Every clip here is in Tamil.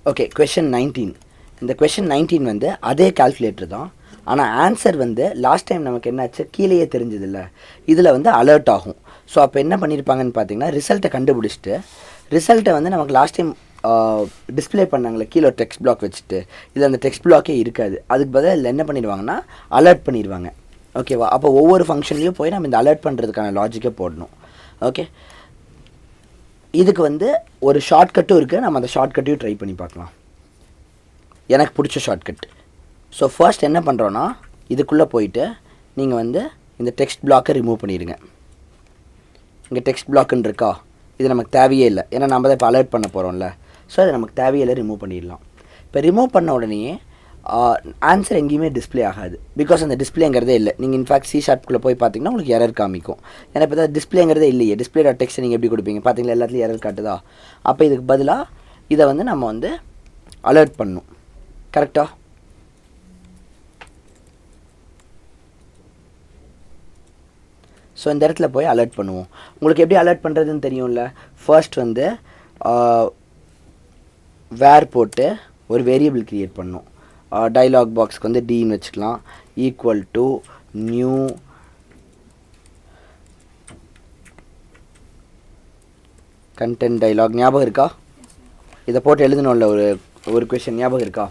Okay, question 19. இந்த கொஷின் 19 வந்து அதே கால்குலேட்டர் தான். ஆனால் ஆன்சர் வந்து லாஸ்ட் டைம் நமக்கு என்னாச்சு, கீழேயே தெரிஞ்சதில்ல, இதில் வந்து அலர்ட் ஆகும். ஸோ அப்போ என்ன பண்ணியிருப்பாங்கன்னு பார்த்தீங்கன்னா, ரிசல்ட்டை கண்டுபிடிச்சிட்டு ரிசல்ட்டை வந்து நமக்கு லாஸ்ட் டைம் டிஸ்பிளே பண்ணாங்களே கீழே ஒரு டெக்ஸ்ட் பிளாக் வச்சுட்டு, இதில் அந்த டெக்ஸ்ட் பிளாக்கே இருக்காது. அதுக்கு பதிலாக இதில் என்ன பண்ணிடுவாங்கன்னா அலர்ட் பண்ணிடுவாங்க. ஓகேவா? அப்போ ஒவ்வொரு ஃபங்க்ஷன்லேயும் போய் நம்ம இந்த அலர்ட் பண்ணுறதுக்கான லாஜிக்கை போடணும். ஓகே, இதுக்கு வந்து ஒரு ஷார்ட்கட்டும் இருக்குது. நம்ம அந்த ஷார்ட்கட்டையும் ட்ரை பண்ணி பார்க்கலாம். எனக்கு பிடிச்ச ஷார்ட்கட். ஸோ ஃபர்ஸ்ட் என்ன பண்ணுறோன்னா, இதுக்குள்ளே போயிட்டு நீங்கள் வந்து இந்த டெக்ஸ்ட் பிளாக்கை ரிமூவ் பண்ணிடுங்க. இங்கே டெக்ஸ்ட் பிளாக்குன்னு இருக்கா, இது நமக்கு தேவையே இல்லை, ஏன்னா நம்ம தான் இப்போ அலர்ட் பண்ண போகிறோம்ல. ஸோ அதை நமக்கு தேவையே இல்லை, ரிமூவ் பண்ணிடலாம். இப்போ ரிமூவ் பண்ண உடனே ஆன்சர் எங்கேயுமே டிஸ்பிளே ஆகாது. பிகாஸ் அந்த டிஸ்பிளேங்கிறதே இல்லை. நீங்கள் இன்ஃபேக்ட் சி ஷார்ட்குள்ளே போய் பார்த்தீங்கன்னா உங்களுக்கு எரர் காமிக்கும். ஏன்னா இப்போ தான் டிஸ்பிளேங்கிறதே இல்லையே. டிஸ்பிளே டாட் டெக்ஸ்ட் நீங்கள் எப்படி கொடுப்பீங்க? பார்த்தீங்களா, எல்லாத்துலேயும் எரர் காட்டுதா? அப்போ இதுக்கு பதிலாக இதை வந்து நம்ம வந்து அலர்ட் பண்ணணும். கரெக்டாக? ஸோ இந்த இடத்துல போய் அலர்ட் பண்ணுவோம். உங்களுக்கு எப்படி அலர்ட் பண்ணுறதுன்னு தெரியும்ல. ஃபர்ஸ்ட் வந்து வேர் போட்டு ஒரு வேரியபிள் க்ரியேட் பண்ணணும். டயலாக் பாக்ஸ்க்கு வந்து டின்னு வச்சுக்கலாம். Equal to new content dialog. ஞாபகம் இருக்கா? இதை போட்டு எழுதணும்ல ஒரு கொஷின். ஞாபகம் இருக்கா?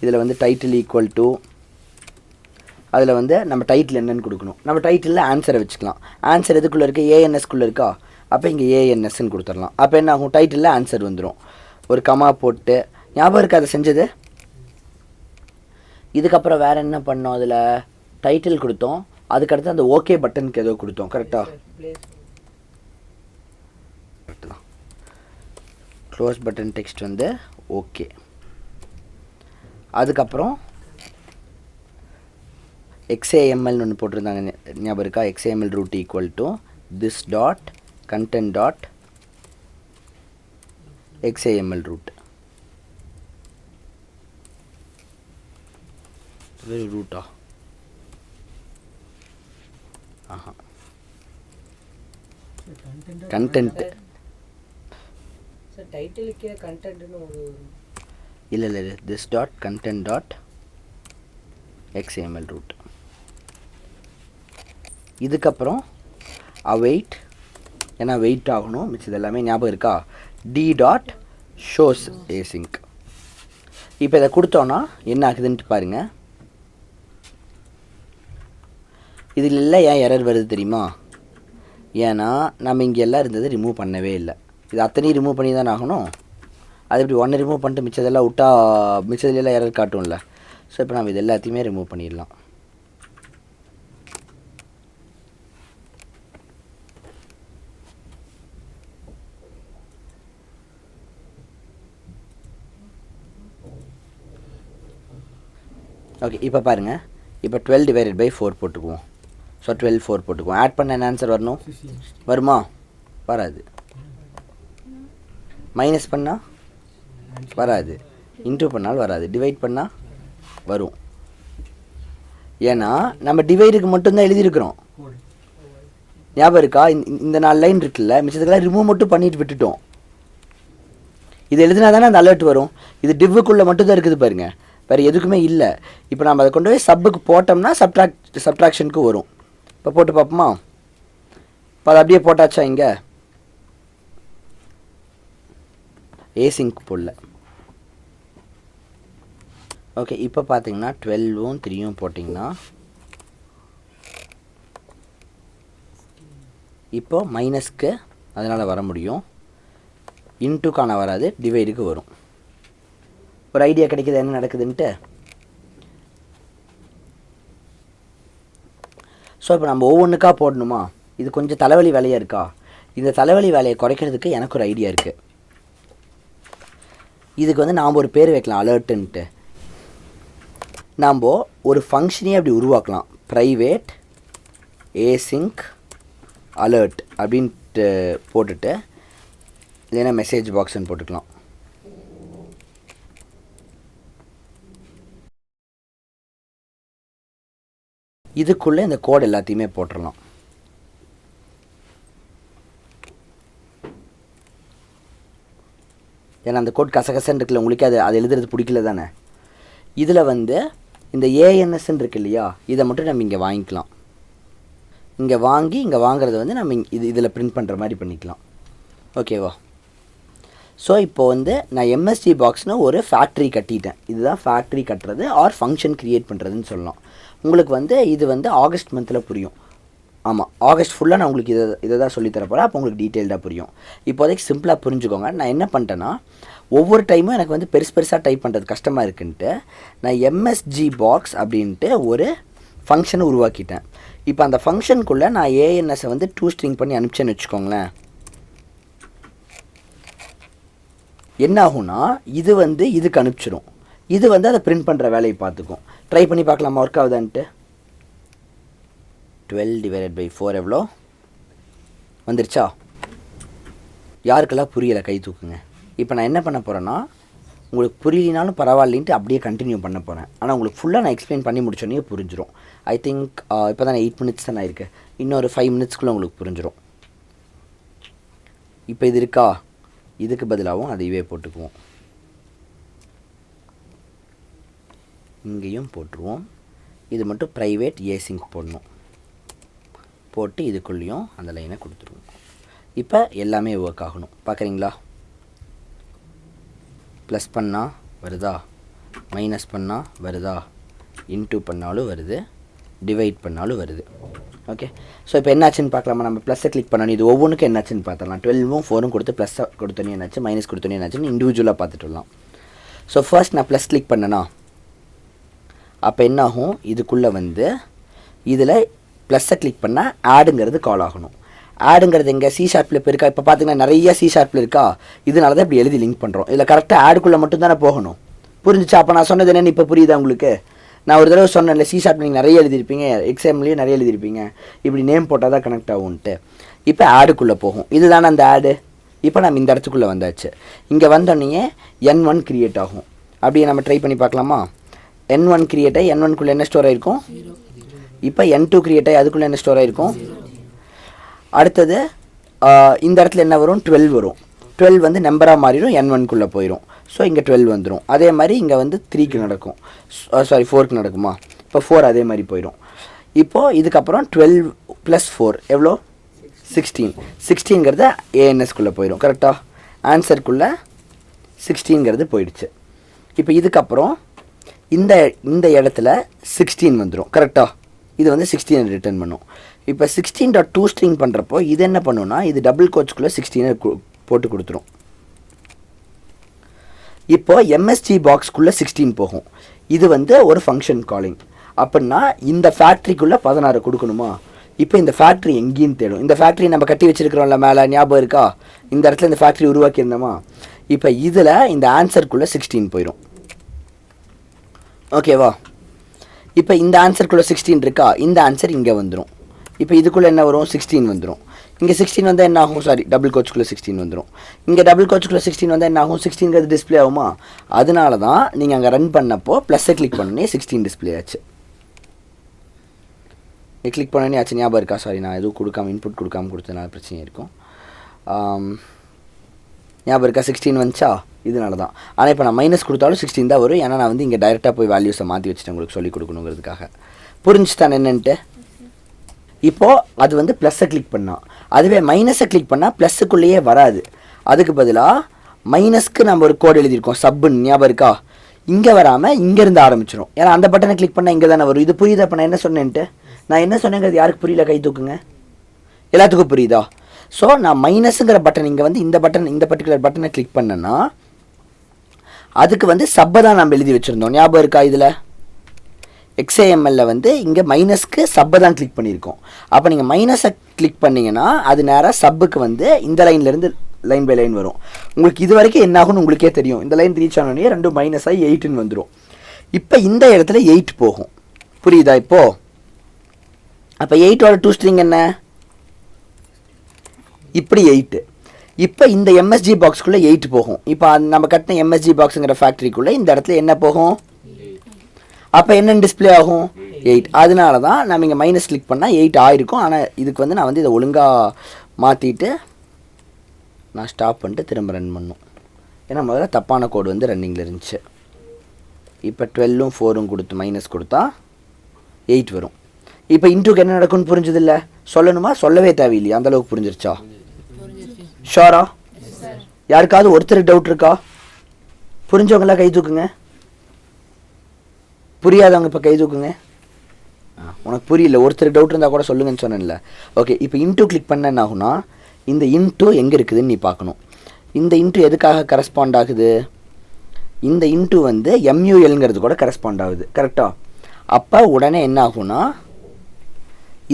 இதில் வந்து டைட்டில் ஈக்குவல் டு, அதில் வந்து நம்ம டைட்டில் என்னன்னு கொடுக்கணும். நம்ம டைட்டிலில் ஆன்சரை வச்சுக்கலாம். ஆன்சர் எதுக்குள்ளே இருக்குது? ஏஎன்எஸ்குள்ளே இருக்கா? அப்போ இங்கே ஏஎன்எஸ்ன்னு கொடுத்துடலாம். அப்போ என்ன ஆகும்? டைட்டிலில் ஆன்சர் வந்துடும். ஒரு கமா போட்டு, ஞாபகம் இருக்கா அதை செஞ்சது? இதுக்கப்புறம் வேறு என்ன பண்ணோம்? அதில் டைட்டில் கொடுத்தோம். அதுக்கடுத்து அந்த ஓகே பட்டனுக்கு ஏதோ கொடுத்தோம். கரெக்டாக? கரெக்டு தான். க்ளோஸ் பட்டன் டெக்ஸ்ட் வந்து ஓகே. அதுக்கப்புறம் எக்ஸ்ஏஎம்எல்னு ஒன்று போட்டிருந்தாங்க. ஞாபகம் இருக்கா? XAML root equal to this dot content dot XAML root. வெறும் ரூட்டா? ஆஹா, கண்டென்ட். டைட்டிலுக்கே கண்டென்ட்னு ஒரு இல்லை this dot content dot XAML root. இதுக்கப்புறம் அவைட், ஏன்னா வெயிட் ஆகணும். மிச்சது எல்லாமே ஞாபகம் இருக்கா? D dot shows async. இப்போ இதை கொடுத்தோன்னா என்ன ஆகுதுன்ட்டு பாருங்கள். இதில் இல்லை ஏன் எரர் வருது தெரியுமா? ஏன்னா நம்ம இங்கே எல்லாம் இருந்தது ரிமூவ் பண்ணவே இல்லை. இது அத்தனையும் ரிமூவ் பண்ணி தான் ஆகணும். அது இப்படி ஒன்று ரிமூவ் பண்ணிட்டு மிச்சதெல்லாம் விட்டா மிச்சதுலாம் எரர் காட்டும்ல. ஸோ இப்போ நம்ம இது எல்லாத்தையுமே ரிமூவ் பண்ணிடலாம். ஓகே, இப்போ பாருங்கள். இப்போ 12 டிவைடட் பை 4 போட்டுக்குவோம். ஸோ 12 4 போட்டுக்குவோம். ஆட் பண்ண என்ன ஆன்சர் வரணும்? வருமா? வராது. மைனஸ் பண்ணால் வராது. இன்டூ பண்ணால் வராது. டிவைட் பண்ணால் வரும். ஏன்னா நம்ம டிவைடுக்கு மட்டும்தான் எழுதியிருக்கிறோம். ஞாபகம் இருக்கா? இந்த 4 லைன் இருக்குல்ல, மிச்சத்துக்கெல்லாம் ரிமூவ் மட்டும் பண்ணிட்டு விட்டுட்டோம். இது எழுதினா தானே அந்த அலர்ட் வரும். இது டிவ்வுக்குள்ளே மட்டும்தான் இருக்குது பாருங்கள், வேறு எதுக்குமே இல்லை. இப்போ நம்ம அதை கொண்டு போய் சப்புக்கு போட்டோம்னா சப்ட்ராக்ஷனுக்கு வரும். இப்போ போட்டு பார்ப்போமா? இப்போ அது அப்படியே போட்டாச்சா? இங்கே ஏசிங்க் போடல. ஓகே, இப்போ பார்த்தீங்கன்னா 12ம் 3ம் போட்டிங்கன்னா இப்போ மைனஸ்க்கு அதனால் வர முடியும். இன்ட்டுக்கான வராது, டிவைடுக்கு வரும். ஒரு ஐடியா கிடைக்கிது என்ன நடக்குதுன்ட்டு. ஸோ இப்போ நம்ம ஒவ்வொன்றுக்கா போடணுமா? இது கொஞ்சம் தலைவலி வேலையாக இருக்கா? இந்த தலைவலி வேலையை குறைக்கிறதுக்கு எனக்கு ஒரு ஐடியா இருக்குது. இதுக்கு வந்து நாம் ஒரு பேர் வைக்கலாம், அலர்ட்டுன்ட்டு. நாம் ஒரு ஃபங்க்ஷனே அப்படி உருவாக்கலாம். ப்ரைவேட் ஏசிங்க் அலர்ட் அப்படின்ட்டு போட்டுட்டு இல்லைன்னா மெசேஜ் பாக்ஸ்ன்னு போட்டுக்கலாம். இதுக்குள்ளே இந்த கோட் எல்லாத்தையுமே போட்டுடலாம். ஏன்னா அந்த கோட் கசகசன்னு இருக்குல்ல, உங்களுக்கு அது எழுதுறது பிடிக்கல தானே. இதில் வந்து இந்த ஏஎன்எஸ்ன்னு இருக்கு இல்லையா, இதை மட்டும் நம்ம இங்கே வாங்கிக்கலாம். இங்கே வாங்குறத வந்து நம்ம இதில் பிரிண்ட் பண்ணுற மாதிரி பண்ணிக்கலாம். ஓகேவா? ஸோ இப்போ வந்து நான் எம்எஸ்ஜி பாக்ஸ்னு ஒரு ஃபேக்ட்ரி கட்டிட்டேன். இதுதான் ஃபேக்ட்ரி கட்டுறது ஆர் ஃபங்க்ஷன் க்ரியேட் பண்ணுறதுன்னு சொல்லலாம். உங்களுக்கு வந்து இது வந்து ஆகஸ்ட் மந்தில் புரியும். ஆமாம், ஆகஸ்ட் ஃபுல்லாக நான் உங்களுக்கு இதை தான் சொல்லித்தர போகிறேன். அப்போ உங்களுக்கு டீட்டெயில்டாக புரியும். இப்போதைக்கு சிம்பிளாக புரிஞ்சுக்கோங்க. நான் என்ன பண்ணிட்டேன்னா, ஒவ்வொரு டைமும் எனக்கு வந்து பெருசாக டைப் பண்ணுறது கஷ்டமாக இருக்குன்ட்டு நான் எம்எஸ்ஜி பாக்ஸ் அப்படின்ட்டு ஒரு ஃபங்க்ஷனை உருவாக்கிட்டேன். இப்போ அந்த ஃபங்க்ஷனுக்குள்ளே நான் ஏஎன்எஸை வந்து 2 ஸ்ட்ரிங் பண்ணி அனுப்பிச்சேன்னு வச்சுக்கோங்களேன். என்ன ஆகும்னா, இது வந்து இதுக்கு அனுப்பிச்சிடும். இது வந்து அதை பிரிண்ட் பண்ணுற வேலையை பார்த்துக்கும். ட்ரை பண்ணி பார்க்கலாமா ஒர்க் ஆகுதான்ட்டு. 12/4 எவ்வளோ வந்துருச்சா? யாருக்கெல்லாம் புரியலை கை தூக்குங்க. இப்போ நான் என்ன பண்ண போகிறேன்னா, உங்களுக்கு புரியலினாலும் பரவாயில்லைன்ட்டு அப்படியே கண்டினியூ பண்ண போகிறேன். ஆனால் உங்களுக்கு ஃபுல்லாக நான் எக்ஸ்பிளைன் பண்ணி முடிச்சோன்னே புரிஞ்சிடும். ஐ திங்க் இப்போ தான் 8 மினிட்ஸ் தான் ஆயிருக்கு. இன்னொரு 5 மினிட்ஸ்க்குள்ளே உங்களுக்கு புரிஞ்சிடும். இப்போ இது இருக்கா, இதுக்கு பதிலாகவும் அதையவே போட்டுக்குவோம். இங்கேயும் போட்டுருவோம். இது மட்டும் ப்ரைவேட் ஏசிங்க் போடணும். போட்டு இதுக்குள்ளேயும் அந்த லைனை கொடுத்துருவோம். இப்போ எல்லாமே ஒர்க் ஆகணும். பார்க்குறீங்களா? ப்ளஸ் பண்ணால் வருதா, மைனஸ் பண்ணால் வருதா, இன்டூ பண்ணாலும் வருது, டிவைட் பண்ணாலும் வருது. ஓகே, ஸோ இப்போ என்னாச்சுன்னு பார்க்கலாமா? நம்ம ப்ளஸ்ஸை கிளிக் பண்ணணும். இது ஒவ்வொன்றுக்கும் என்னாச்சுன்னு பார்த்துடலாம். 12ம் 4ம் கொடுத்து ப்ளஸ் கொடுத்தோன்னே என்னாச்சு, மைனஸ் கொடுத்தோன்னே என்னாச்சுன்னு இண்டிவிஜுவலாக பார்த்துட்டு வரலாம். ஸோ ஃபர்ஸ்ட் நான் ப்ளஸ் கிளிக் பண்ணேன்னா அப்போ என்னாகும், இதுக்குள்ளே வந்து இதில் ப்ளஸ்ஸை கிளிக் பண்ணால் ஆடுங்கிறது கால் ஆகணும். ஆடுங்கிறது எங்கே சி ஷார்ப்பில் இப்போ இருக்கா? இப்போ பார்த்தீங்கன்னா நிறைய சி ஷார்ப்பில் இருக்கா, இதனால தான் இப்படி எழுதி லிங்க் பண்ணுறோம். இதில் கரெக்டாக ஆடுக்குள்ளே மட்டும் தானே போகணும். புரிஞ்சிச்சா? அப்போ நான் சொன்னது என்னென்னு இப்போ புரியுதா உங்களுக்கு? நான் ஒரு தடவை சொன்னேன்ல, சி ஷார்ப் நீங்கள் நிறைய எழுதியிருப்பீங்க, எக்ஸாம்லேயும் நிறைய எழுதியிருப்பீங்க, இப்படி நேம் போட்டால் தான் கனெக்ட் ஆகும்ன்ட்டு. இப்போ ஆடுக்குள்ளே போகும். இதுதானே அந்த ஆடு. இப்போ நம்ம இந்த இடத்துக்குள்ளே வந்தாச்சு. இங்கே வந்தோடனே N1 க்ரியேட் ஆகும். அப்படியே நம்ம ட்ரை பண்ணி பார்க்கலாமா? N1 க்ரியேட் ஆகி N1குள்ளே என்ன ஸ்டோர் ஆகிருக்கும்? இப்போ N2 க்ரியேட் ஆகி அதுக்குள்ளே என்ன ஸ்டோர் ஆகிருக்கும்? அடுத்தது இந்த இடத்துல என்ன வரும்? 12 வரும். 12 வந்து நம்பராக மாறிடும், N1குள்ளே போயிடும். ஸோ இங்கே 12 வந்துடும். அதே மாதிரி இங்கே வந்து 3க்கு நடக்கும், 4க்கு நடக்குமா? இப்போ 4 அதே மாதிரி போயிடும். இப்போது இதுக்கப்புறம் 12 + 4 எவ்வளோ? 16. 16ங்கிறது ஏஎன்எஸ்குள்ளே போயிடும். கரெக்டாக? ஆன்சருக்குள்ளே 16ங்கிறது போயிடுச்சு. இப்போ இதுக்கப்புறம் இந்த இடத்துல 16 வந்துடும். கரெக்டாக? இது வந்து 16 ரிட்டர்ன் பண்ணும். இப்போ 16.2 ஸ்ட்ரிங் பண்ணுறப்போ இது என்ன பண்ணுன்னா, இது டபுள் கோட்ஸ்குள்ளே 16 போட்டு கொடுத்துரும். இப்போ எம்எஸ்ஜி பாக்ஸ்க்குள்ளே 16 போகும். இது வந்து ஒரு ஃபங்க்ஷன் காலிங். அப்படின்னா இந்த ஃபேக்ட்ரிக்குள்ளே 16 கொடுக்கணுமா? இப்போ இந்த ஃபேக்ட்ரி எங்கேயும் தேடும். இந்த ஃபேக்ட்ரி நம்ம கட்டி வச்சுருக்கிறோம்ல மேலே, ஞாபகம் இருக்கா? இந்த இடத்துல இந்த ஃபேக்ட்ரி உருவாக்கியிருந்தோமா? இப்போ இதில் இந்த ஆன்சருக்குள்ளே 16 போயிடும். ஓகேவா? இப்போ இந்த ஆன்சருக்குள்ளே 16 இருக்கா, இந்த ஆன்சர் இங்கே வந்துடும். இப்போ இதுக்குள்ளே என்ன வரும்? 16 வந்துடும். இங்கே 16 வந்தால் என்ன ஆகும்? சாரி, டபுள் கோட்ஸ்குள்ளே 16 வந்துடும். இங்கே டபுள் கோட்ஸ்குள்ளே 16 வந்தால் என்ன ஆகும்? 16ங்கிறது டிஸ்பிளே ஆகுமா? அதனால தான் நீங்கள் அங்கே ரன் பண்ணப்போ ப்ளஸ்ஸை கிளிக் பண்ணோன்னே 16 டிஸ்பிளே ஆச்சு. கிளிக் பண்ணோன்னே ஆச்சு. ஞாபகம் இருக்கா? சாரி, நான் எதுவும் கொடுக்காம இன்புட் கொடுக்காம கொடுத்ததுனால பிரச்சனை இருக்கும். ஞாபகம் இருக்கா? 16 வந்துச்சா? இதனால தான். ஆனால் இப்போ நான் மைனஸ் கொடுத்தாலும் 16 தான் வரும். ஏன்னா நான் வந்து இங்கே டைரெக்டாக போய் வேல்யூஸை மாற்றி வச்சுட்டேன் உங்களுக்கு சொல்லிக் கொடுக்கணுங்கிறதுக்காக. புரிஞ்சுதான் என்னென்ட்டு? இப்போது அது வந்து ப்ளஸ்ஸை கிளிக் பண்ணால், அதுவே மைனஸை கிளிக் பண்ணால் ப்ளஸ்ஸுக்குள்ளேயே வராது. அதுக்கு பதிலாக மைனஸ்க்கு நம்ம ஒரு கோடு எழுதியிருக்கோம், சப்புன்னு. ஞாபகம் இருக்கா? இங்கே வராமல் இங்கேருந்து ஆரம்பிச்சிடும். ஏன்னா அந்த பட்டனை கிளிக் பண்ணால் இங்கே தானே வரும். இது புரியுதா? இப்போ நான் என்ன சொன்னேன்ட்டு, நான் என்ன சொன்னேங்கிறது யாருக்கு புரியல? கை தூக்குங்க. எல்லாத்துக்கும் புரியுதா? ஸோ நான் மைனஸுங்கிற பட்டன் இங்கே வந்து இந்த பர்டிகுலர் பட்டனை கிளிக் பண்ணேன்னா அதுக்கு வந்து சப்பை தான் நம்ம எழுதி வச்சுருந்தோம். ஞாபகம் இருக்கா? இதில் XAML வந்து இங்கே மைனஸ்க்கு சப்பை தான் கிளிக் பண்ணியிருக்கோம். அப்போ நீங்கள் மைனஸை கிளிக் பண்ணிங்கன்னா அது நேராக சப்புக்கு வந்து இந்த லைன்லேருந்து லைன் பை லைன் வரும். உங்களுக்கு இது வரைக்கும் என்ன ஆகும்னு உங்களுக்கே தெரியும். இந்த லைன் ரீச் ஆனோடனே 2 மைனஸ் ஆகி 8ன்னு வந்துடும். இப்போ இந்த இடத்துல 8 போகும். புரியுதா இப்போது? அப்போ 8ஓட 2 ஸ்ட்ரிங் என்ன? இப்படி 8. இப்போ இந்த எம்எஸ்ஜி பாக்ஸ்க்குள்ளே 8 போகும். இப்போ நம்ம கட்டின எம்எஸ்ஜி பாக்ஸுங்கிற ஃபேக்ட்ரிக்குள்ளே இந்த இடத்துல என்ன போகும்? அப்போ என்ன டிஸ்பிளே ஆகும்? 8. அதனால தான் நம்ம இங்கே மைனஸ் கிளிக் பண்ணால் 8 ஆயிருக்கும். ஆனால் இதுக்கு வந்து நான் வந்து இதை ஒழுங்காக மாற்றிட்டு நான் ஸ்டாப் பண்ணிட்டு திரும்ப ரன் பண்ணும். ஏன்னா முதல்ல தப்பான கோடு வந்து ரன்னிங்கில் இருந்துச்சு. இப்போ 12ம் 4ம் கொடுத்து மைனஸ் கொடுத்தா 8 வரும். இப்போ இன்ட்டுக்கு என்ன நடக்கும்னு புரிஞ்சது இல்லை? சொல்லணுமா? சொல்லவே தேவையில்லையா? அந்தளவுக்கு புரிஞ்சிருச்சா? ஷோரா? யாருக்காவது ஒருத்தருக்கு டவுட் இருக்கா? புரிஞ்சவங்களாம் கை தூக்குங்க. புரியாதவங்க இப்போ கை தூக்குங்க. உனக்கு புரியல, ஒருத்தருக்கு டவுட் இருந்தால் கூட சொல்லுங்கன்னு சொன்னேன்ல. ஓகே, இப்போ இன்ட்டு கிளிக் பண்ண என்ன ஆகுனா, இந்த இன்ட்டு எங்கே இருக்குதுன்னு நீ பார்க்கணும். இந்த இன்ட்டு எதுக்காக கரஸ்பாண்ட் ஆகுது? இந்த இன்ட்டு வந்து எம்யூஎல்ங்கிறது கூட கரஸ்பாண்ட் ஆகுது. கரெக்டாக? அப்போ உடனே என்ன ஆகுனா,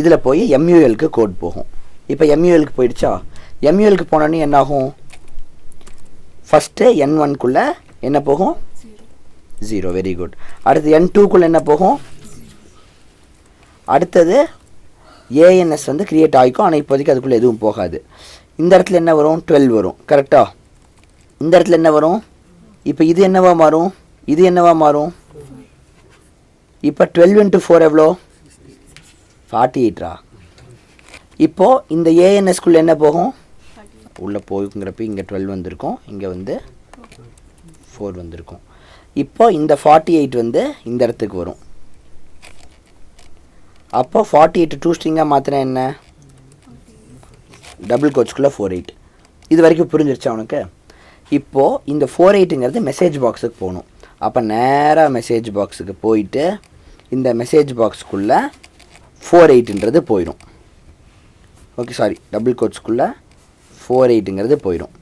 இதில் போய் எம்யூஎலுக்கு கோட் போகும். இப்போ எம்யூஎலுக்கு போயிடுச்சா? எம்யூஎலுக்கு போனோடனே என்ன ஆகும்? ஃபஸ்ட்டு N1க்குள்ளே என்ன போகும்? 0. Very good. அடுத்து N2க்குள்ளே என்ன போகும்? அடுத்தது ஏஎன்எஸ் வந்து க்ரியேட் ஆகிக்கும். ஆனால் இப்போதைக்கு அதுக்குள்ளே எதுவும் போகாது. இந்த இடத்துல என்ன வரும்? 12 வரும். கரெக்டாக? இந்த இடத்துல என்ன வரும்? இப்போ இது என்னவா மாறும்? இது என்னவா மாறும்? இப்போ 12 × 4 எவ்வளோ? 48. இப்போது இந்த ஏஎன்எஸ்குள்ளே என்ன போகும்? உள்ளே போகுங்கிறப்ப இங்கே 12 வந்திருக்கும், இங்கே வந்து 4 வந்திருக்கும். இப்போ இந்த 48 வந்து இந்த இடத்துக்கு வரும். அப்போ 48 2 ஸ்ட்ரிங்காக மாற்றினா என்ன? டபுள் கோட்ஸ்குள்ளே 48. இது வரைக்கும் புரிஞ்சிருச்சா உனக்கு? இப்போது இந்த 48ங்கிறது மெசேஜ் பாக்ஸுக்கு போகணும். அப்போ நேராக மெசேஜ் பாக்ஸுக்கு போயிட்டு இந்த மெசேஜ் பாக்ஸுக்குள்ளே 48ன்றது போயிடும். ஓகே, சாரி, டபுள் கோட்ஸ்குள்ளே 48ங்கிறது போயிடும்.